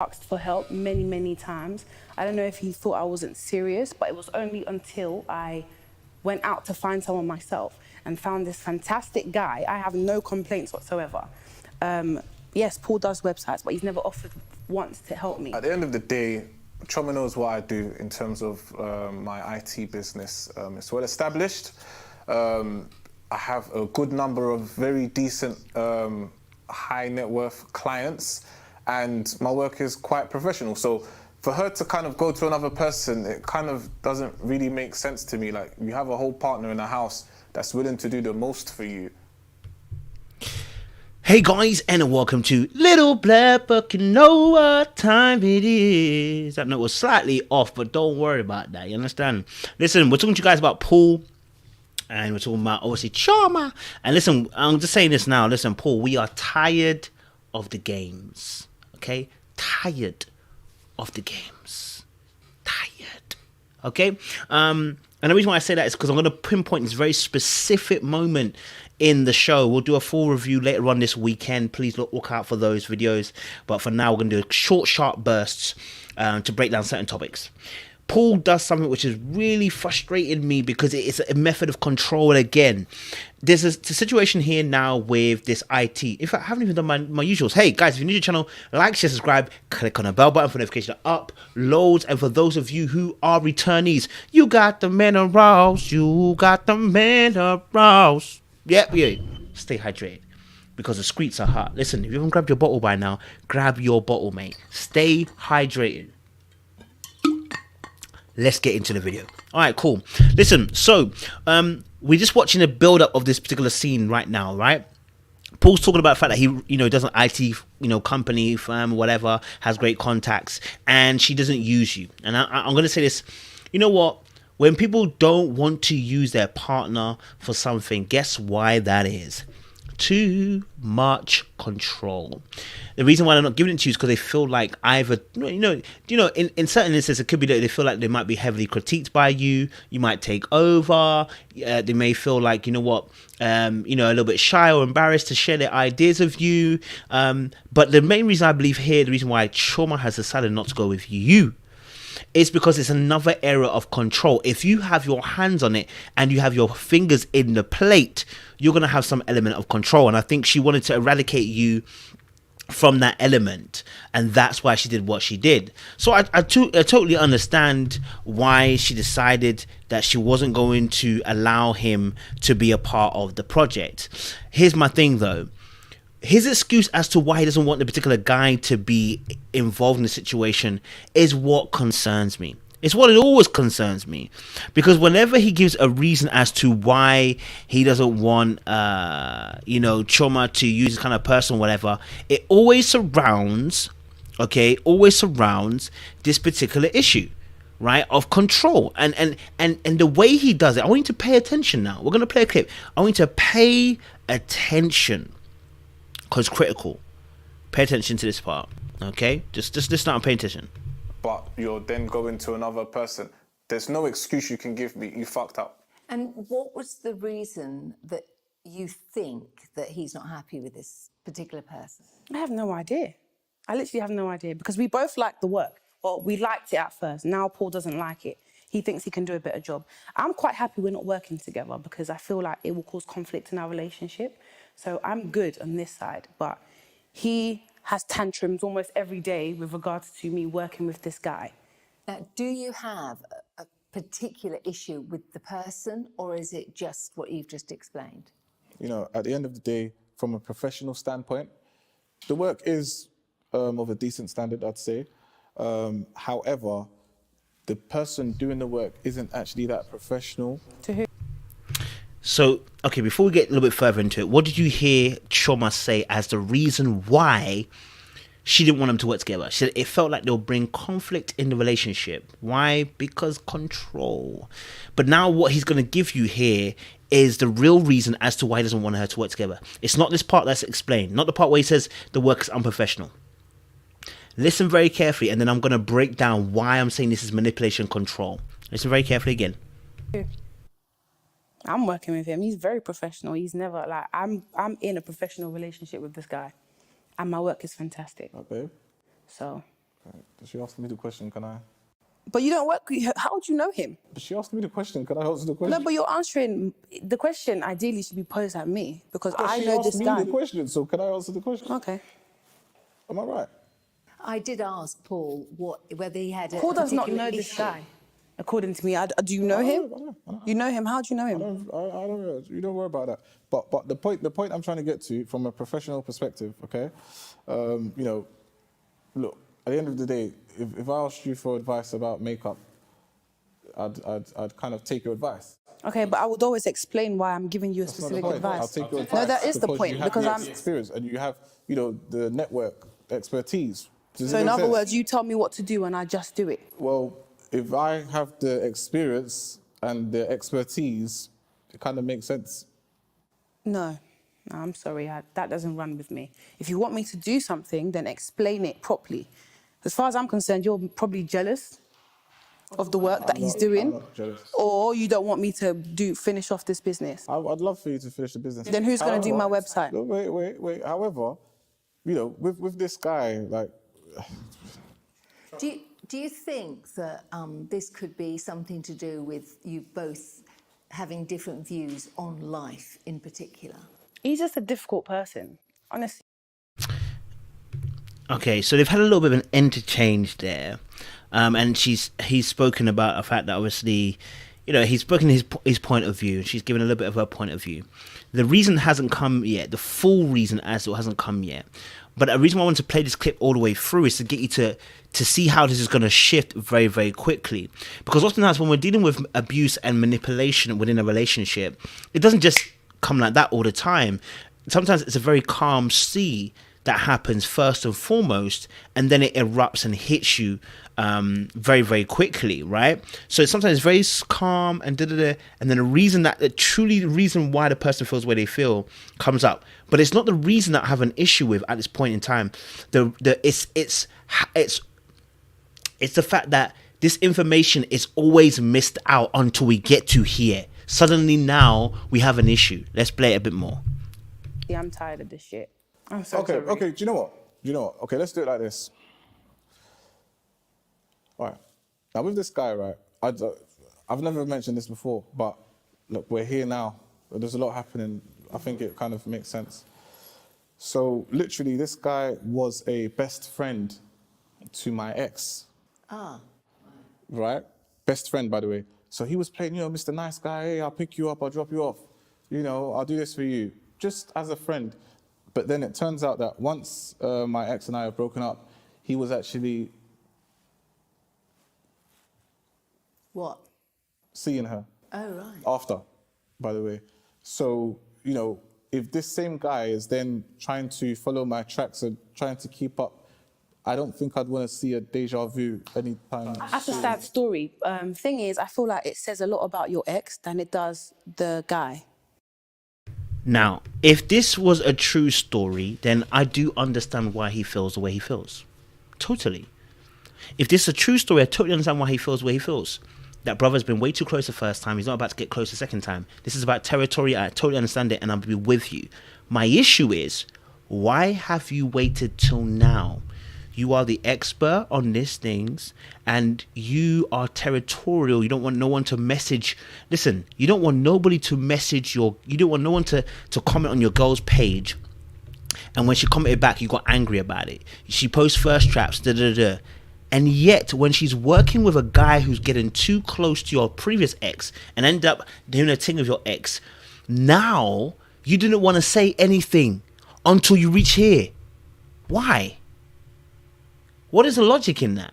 asked for help many, many times. I don't know if he thought I wasn't serious, but it was only until I went out to find someone myself and found this fantastic guy. I have no complaints whatsoever. Yes, Paul does websites, but he's never offered once to help me. At the end of the day, Chioma knows what I do in terms of my IT business. It's well established. I have a good number of very decent high net worth clients, and my work is quite professional. So for her to kind of go to another person, it kind of doesn't really make sense to me. Like, you have a whole partner in the house that's willing to do the most for you. Hey guys, and welcome to Little Black Book. You know what time it is. That note was slightly off, but don't worry about that. You understand? Listen, we're talking to you guys about Paul, and we're talking about obviously Chioma. And listen, I'm just saying this now. Listen, Paul, we are tired of the games. Okay, tired of the games. Tired. Okay. And the reason why I say that is because I'm going to pinpoint this very specific moment in the show. We'll do a full review later on this weekend. Please look out for those videos. But for now, we're going to do short, sharp bursts to break down certain topics. Paul does something which has really frustrated me because it is a method of control again. There's a situation here now with this IT. In fact, I haven't even done my usuals. Hey guys, if you're new to the channel, like, share, subscribe, click on the bell button for notification uploads. And for those of you who are returnees, you got the minerals. You got the minerals. Yep, yeah. Stay hydrated because the streets are hot. Listen, if you haven't grabbed your bottle by now, grab your bottle, mate. Stay hydrated. Let's get into the video. All right, cool. Listen, so we're just watching the build-up of this particular scene right now, right? Paul's talking about the fact that he, doesn't IT, company, firm, whatever, has great contacts, and she doesn't use you. And I'm going to say this, you know what? When people don't want to use their partner for something, guess why that is? Too much control. The reason why they're not giving it to you is because they feel like either, in certain instances, it could be that they feel like they might be heavily critiqued by you. You might take over. They may feel like, a little bit shy or embarrassed to share their ideas of you. But the main reason I believe here, the reason why Chioma has decided not to go with you, it's because it's another area of control. If you have your hands on it and you have your fingers in the plate, you're going to have some element of control. And I think she wanted to eradicate you from that element. And that's why she did what she did. So I totally understand why she decided that she wasn't going to allow him to be a part of the project. Here's my thing, though. His excuse as to why he doesn't want the particular guy to be involved in the situation is what concerns me. It's what it always concerns me. Because whenever he gives a reason as to why he doesn't want, Chioma to use this kind of person or whatever, it always surrounds this particular issue, right, of control. And the way he does it, I want you to pay attention now. We're going to play a clip. I want you to pay attention. Because critical. Pay attention to this part. Okay? Just listen out and pay attention. But you're then going to another person. There's no excuse you can give me. You fucked up. And what was the reason that you think that he's not happy with this particular person? I have no idea. I literally have no idea because we both liked the work. Or we liked it at first. Now Paul doesn't like it. He thinks he can do a better job. I'm quite happy we're not working together because I feel like it will cause conflict in our relationship. So I'm good on this side. But he has tantrums almost every day with regards to me working with this guy. Now, do you have a particular issue with the person, or is it just what you've just explained? At the end of the day, from a professional standpoint, the work is of a decent standard, I'd say. However, the person doing the work isn't actually that professional. To who? So, okay, before we get a little bit further into it, what did you hear Chioma say as the reason why she didn't want them to work together? She said it felt like they'll bring conflict in the relationship. Why? Because control. But now what he's going to give you here is the real reason as to why he doesn't want her to work together. It's not this part that's explained, not the part where he says the work is unprofessional. Listen very carefully, and then I'm going to break down why I'm saying this is manipulation control. Listen very carefully again. I'm working with him. He's very professional. He's never like I'm in a professional relationship with this guy, and my work is fantastic. Okay. So She asked me the question, can I? But you don't work. How do you know him? She asked me the question, can I answer the question? No, but you're answering the question. Ideally, should be posed at me because I She know asked this me guy. the question, so can I answer the question? Okay. Am I right? I did ask Paul whether he had a Paul does not particular know this issue. guy. According to me, do you know him? I know. You know him? How do you know him? I don't know. You don't worry about that. But the point I'm trying to get to from a professional perspective, okay? You know, look, at the end of the day, if I asked you for advice about makeup, I'd kind of take your advice. Okay, but I would always explain why I'm giving you a That's not the specific point. advice. I'll take your advice. No, that is the point you have because the I'm. experience and you have, you know, the network expertise. Does it So in make other sense? words, you tell me what to do and I just do it. Well, if I have the experience and the expertise, it kind of makes sense. No, I'm sorry, that doesn't run with me. If you want me to do something, then explain it properly. As far as I'm concerned, you're probably jealous of the work that he's doing, I'm not jealous. or you don't want me to finish off this business. I'd love for you to finish the business. Then who's going to do my However- website? No, wait. However, you know, with this guy, like, Do you think that this could be something to do with you both having different views on life in particular? He's just a difficult person, honestly. Okay, so they've had a little bit of an interchange there, and he's spoken about the fact that obviously, you know, he's spoken his point of view. She's given a little bit of her point of view. The reason hasn't come yet. The full reason as it hasn't come yet. But the reason why I want to play this clip all the way through is to get you to see how this is going to shift very, very quickly. Because oftentimes when we're dealing with abuse and manipulation within a relationship, it doesn't just come like that all the time. Sometimes it's a very calm sea that happens first and foremost, and then it erupts and hits you very, very quickly, right? So sometimes it's very calm and and then the reason the reason why the person feels the way they feel comes up, but it's not the reason that I have an issue with at this point in time. It's the fact that this information is always missed out until we get to here. Suddenly now we have an issue. Let's play it a bit more. Yeah, I'm tired of this shit. I'm so okay, sorry. okay. Do you know what? Okay, let's do it like this. All right. Now with this guy, right? I've never mentioned this before, but look, we're here now. There's a lot happening. I think it kind of makes sense. So literally, this guy was a best friend to my ex. Ah. Right? Best friend, by the way. So he was playing, you know, Mr. Nice Guy. Hey, I'll pick you up. I'll drop you off. You know, I'll do this for you, just as a friend. But then it turns out that once my ex and I have broken up, he was actually What? seeing her Oh, right. after, by the way. So, you know, if this same guy is then trying to follow my tracks and trying to keep up, I don't think I'd want to see a deja vu anytime That's a soon. sad story. Thing is, I feel like it says a lot about your ex than it does the guy. Now, if this was a true story, then I do understand why he feels the way he feels. Totally. If this is a true story, I totally understand why he feels the way he feels. That brother's been way too close the first time. He's not about to get close the second time. This is about territory. I totally understand it, and I'll be with you. My issue is, why have you waited till now? You are the expert on these things, and you are territorial. You don't want no one to message. Listen, you don't want nobody to message you don't want no one to comment on your girl's page. And when she commented back, you got angry about it. She posts first traps, And yet, when she's working with a guy who's getting too close to your previous ex and end up doing a thing with your ex, now you didn't want to say anything until you reach here. Why? What is the logic in that?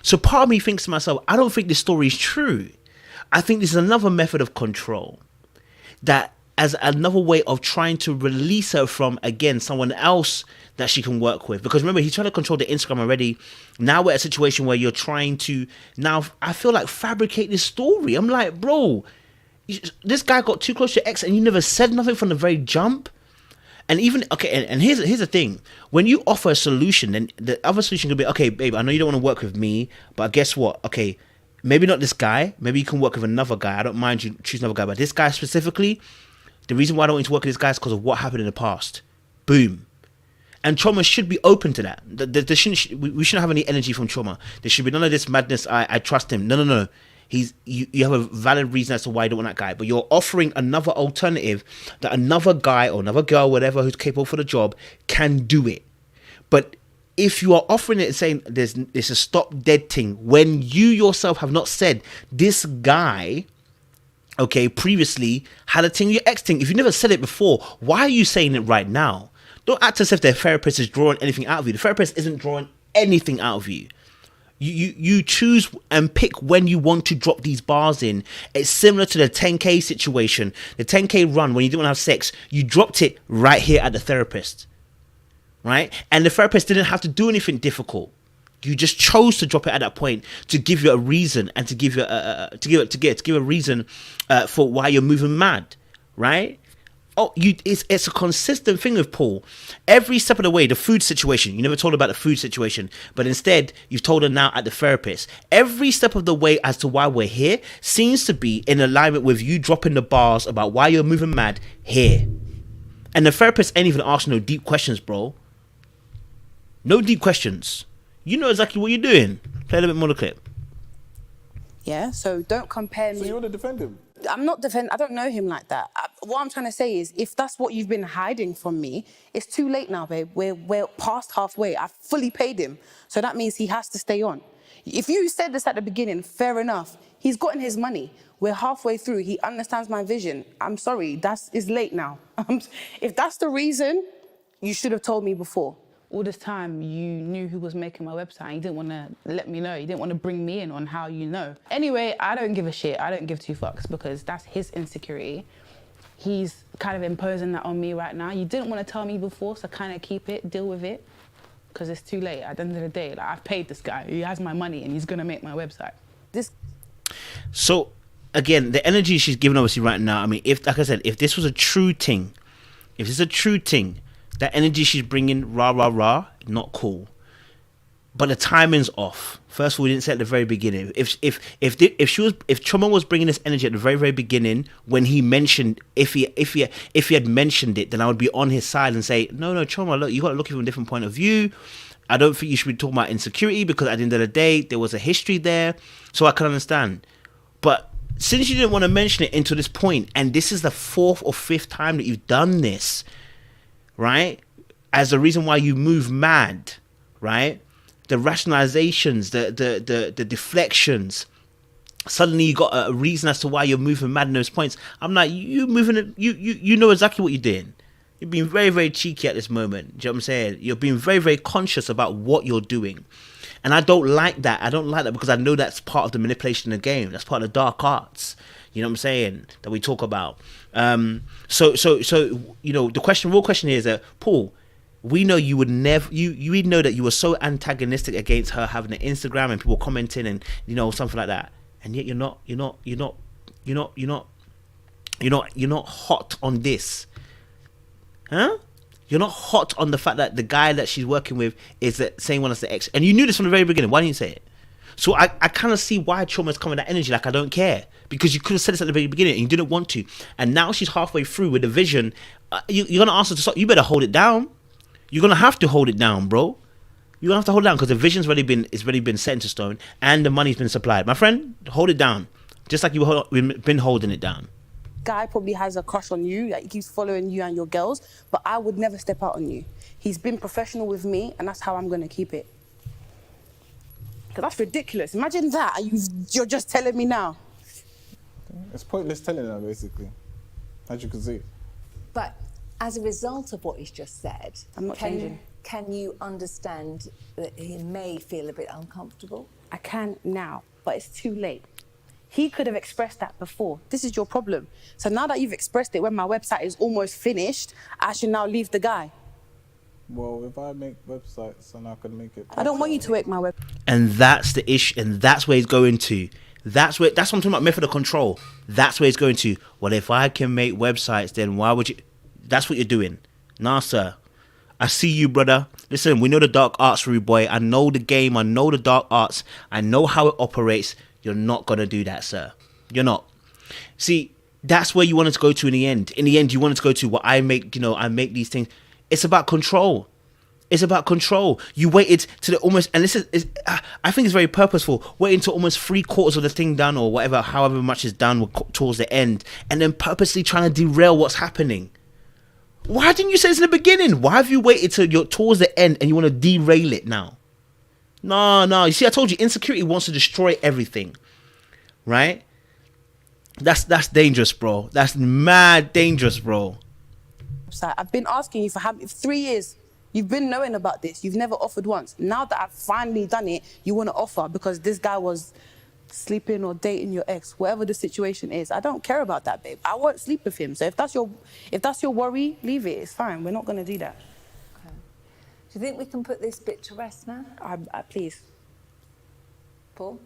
So part of me thinks to myself, I don't think this story is true. I think this is another method of control. That as another way of trying to release her from, again, someone else that she can work with. Because remember, he's trying to control the Instagram already. Now we're at a situation where you're trying to, now I feel like, fabricate this story. I'm like, bro, this guy got too close to your ex and you never said nothing from the very jump. And even, okay, and here's the thing. When you offer a solution, then the other solution could be, okay, babe, I know you don't want to work with me, but guess what? Okay, maybe not this guy. Maybe you can work with another guy. I don't mind you choosing another guy, but this guy specifically, the reason why I don't want you to work with this guy is because of what happened in the past. Boom. And Chioma should be open to that. There shouldn't, we shouldn't have any energy from Chioma. There should be none of this madness. I trust him. No. You have a valid reason as to why you don't want that guy, but you're offering another alternative that another guy or another girl, whatever, who's capable for the job can do it. But if you are offering it and saying there's a stop dead thing, when you yourself have not said this guy, okay, previously had a thing, your ex thing, if you never said it before, why are you saying it right now? Don't act as if the therapist is drawing anything out of you. The therapist isn't drawing anything out of you. You choose and pick when you want to drop these bars in. It's similar to the 10K situation. The 10K run, when you didn't want to have sex, you dropped it right here at the therapist. Right? And the therapist didn't have to do anything difficult. You just chose to drop it at that point to give you a reason and to give you a reason for why you're moving mad. Right? Oh, it's a consistent thing with Paul. Every step of the way, the food situation, you never told her about the food situation, but instead you've told her now at the therapist. Every step of the way as to why we're here seems to be in alignment with you dropping the bars about why you're moving mad here. And the therapist ain't even asking no deep questions, bro. No deep questions. You know exactly what you're doing. Play a little bit more of the clip. Yeah, so don't compare me. So you want to defend him? I'm not defending, I don't know him like that. What I'm trying to say is, if that's what you've been hiding from me, it's too late now, babe. We're past halfway. I've fully paid him. So that means he has to stay on. If you said this at the beginning, fair enough. He's gotten his money. We're halfway through. He understands my vision. I'm sorry, it's late now. If that's the reason, you should have told me before. All this time, you knew who was making my website. You didn't want to let me know. You didn't want to bring me in on how you know. Anyway, I don't give a shit. I don't give two fucks because that's his insecurity. He's kind of imposing that on me right now. You didn't want to tell me before, so kind of keep it, deal with it, because it's too late. At the end of the day, like, I've paid this guy. He has my money and he's going to make my website. So, again, the energy she's giving obviously right now, I mean, like I said, if this was a true thing, that energy she's bringing, rah, not cool. But the timing's off. First of all, we didn't say at the very beginning. If Chioma was bringing this energy at the very, very beginning, when he mentioned, if he had mentioned it, then I would be on his side and say, no, Chioma, look, you got to look at it from a different point of view. I don't think you should be talking about insecurity because at the end of the day, there was a history there, so I can understand. But since you didn't want to mention it until this point, and this is the 4th or 5th time that you've done this, right, as the reason why you move mad, right, the rationalizations, the deflections, suddenly you got a reason as to why you're moving mad in those points. I'm like, you know exactly what you're doing. You're being very, very cheeky at this moment. Do you know what I'm saying? You're being very, very conscious about what you're doing. And I don't like that. I don't like that because I know that's part of the manipulation of the game. That's part of the dark arts. You know what I'm saying? That we talk about. So you know, the real question here is that, Paul, we know you would never, you know that you were so antagonistic against her having an Instagram and people commenting and, you know, something like that. And yet you're not hot on this. Huh? You're not hot on the fact that the guy that she's working with is the same one as the ex. And you knew this from the very beginning. Why didn't you say it? So I kind of see why Chioma's coming with that energy. Like, I don't care. Because you could have said this at the very beginning and you didn't want to. And now she's halfway through with the vision. You're going to ask her to stop. You better hold it down. You're going to have to hold it down, bro. You're going to have to hold it down because the vision's already been set into stone and the money's been supplied. My friend, hold it down. Just like we've been holding it down. Guy probably has a crush on you, like he keeps following you and your girls, but I would never step out on you. He's been professional with me, and that's how I'm going to keep it. Because that's ridiculous. Imagine that. You're just telling me now. It's pointless telling her, basically, as you can see. But as a result of what he's just said, I'm not changing. Can you understand that he may feel a bit uncomfortable? I can now, but it's too late. He could have expressed that before. This is your problem. So now that you've expressed it, when my website is almost finished, I should now leave the guy. Well, if I make websites and I can make it... I don't want you to make my website. And that's the issue, and that's where he's going to. That's what I'm talking about, method of control. That's where he's going to. Well, if I can make websites, then why would you... That's what you're doing. Nah, sir. I see you, brother. Listen, we know the dark arts, rude boy. I know the game. I know the dark arts. I know how it operates. You're not going to do that, sir. You're not. See, that's where you wanted to go to in the end. In the end, you wanted to go to, well, I make these things. It's about control. It's about control. You waited to the almost, and this is I think it's very purposeful, waiting to almost 3/4 of the thing done, or whatever, however much is done towards the end, and then purposely trying to derail what's happening. Why didn't you say this in the beginning? Why have you waited till you're towards the end and you want to derail it now? No. You see, I told you, insecurity wants to destroy everything, right? That's dangerous, bro. That's mad dangerous, bro. I've been asking you for 3 years. You've been knowing about this. You've never offered once. Now that I've finally done it, you want to offer because this guy was sleeping or dating your ex, whatever the situation is. I don't care about that, babe. I won't sleep with him. So if that's your worry, leave it. It's fine. We're not going to do that. Okay. Do you think we can put this bit to rest now? Please. Paul?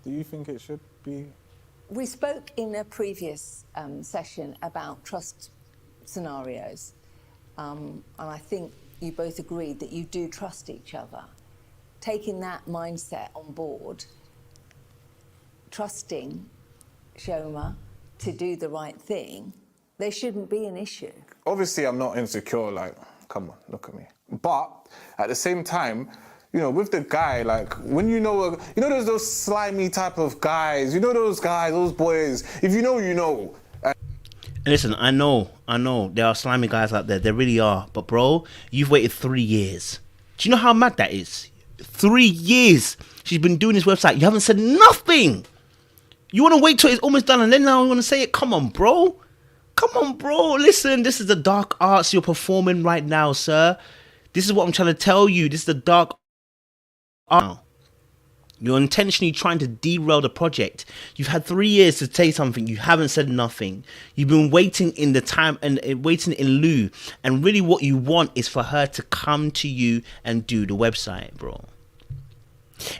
Do you think it should be? We spoke in a previous session about trust scenarios, and I think you both agreed that you do trust each other. Taking that mindset on board, trusting Chioma to do the right thing, there shouldn't be an issue. Obviously, I'm not insecure, like, come on, look at me. But at the same time, you know, with the guy, like, when there's those slimy type of guys, those guys, those boys, if you know, you know. And listen, I know there are slimy guys out there. There really are. But bro, you've waited 3 years. Do you know how mad that is? 3 years she's been doing this website. You haven't said nothing. You want to wait till it's almost done and then now you want to say it? Come on, bro. Listen, this is the dark arts you're performing right now, sir. This is what I'm trying to tell you. This is the dark art. You're intentionally trying to derail the project. You've had 3 years to say something. You haven't said nothing. You've been waiting in the time and waiting in lieu. And really what you want is for her to come to you and do the website, bro.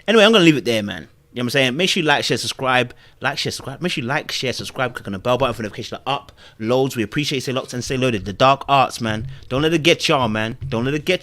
Anyway, I'm going to leave it there, man. You know what I'm saying? Make sure you like, share, subscribe. Make sure you like, share, subscribe. Click on the bell button for notification up. Loads. We appreciate you. Stay locked and stay loaded. The dark arts, man. Don't let it get y'all, man. Don't let it get